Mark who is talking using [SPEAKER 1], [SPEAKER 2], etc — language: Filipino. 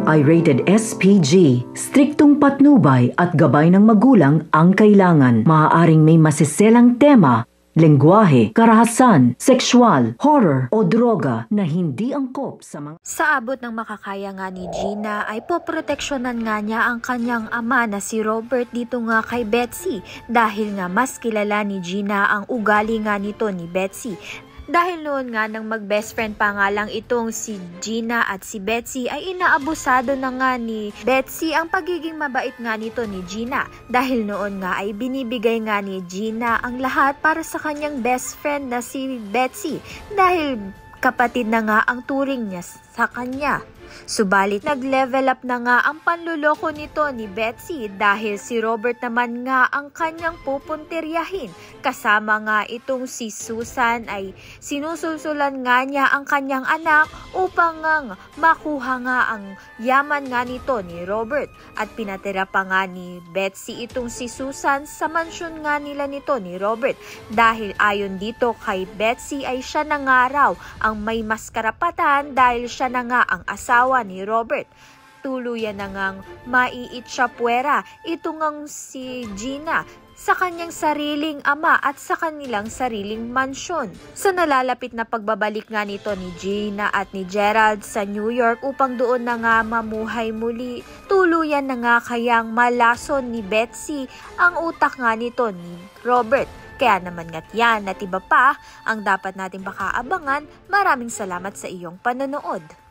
[SPEAKER 1] ay rated SPG. Striktong patnubay at gabay ng magulang ang kailangan. Maaaring may masiselang tema, lengguwahe, karahasan, sexual, horror o droga na hindi angkop sa mga...
[SPEAKER 2] Sa abot ng makakaya nga ni Gina ay poproteksyonan nga niya ang kanyang ama na si Robert dito nga kay Betsy dahil nga mas kilala ni Gina ang ugali nga nito ni Betsy. Dahil noon nga nang mag-best friend pa nga lang itong si Gina at si Betsy ay inaabusado na nga ni Betsy ang pagiging mabait nga nito ni Gina. Dahil noon nga ay binibigay nga ni Gina ang lahat para sa kanyang best friend na si Betsy dahil kapatid na nga ang turing niya sa kanya. Subalit nag-level up na nga ang panluloko nito ni Betsy dahil si Robert naman nga ang kanyang pupuntiryahin. Kasama nga itong si Susan ay sinusulsulan nga niya ang kanyang anak upang nga makuha nga ang yaman nga nito ni Robert. At pinatira pa nga ni Betsy itong si Susan sa mansyon nga nila nito ni Robert dahil ayon dito kay Betsy ay siya na nga raw ang may mas karapatan dahil siya na nga ang asawa ni Robert. Tuluyan na ngang maiitsapwera ito ngang si Gina sa kanyang sariling ama at sa kanilang sariling mansyon. Sa nalalapit na pagbabalik nga nito ni Gina at ni Gerald sa New York upang doon na nga mamuhay muli, tuluyan na nga kayang malason ni Betsy ang utak nga nito ni Robert. Kaya naman nga't yan at iba pa ang dapat natin baka abangan. Maraming salamat sa iyong panonood.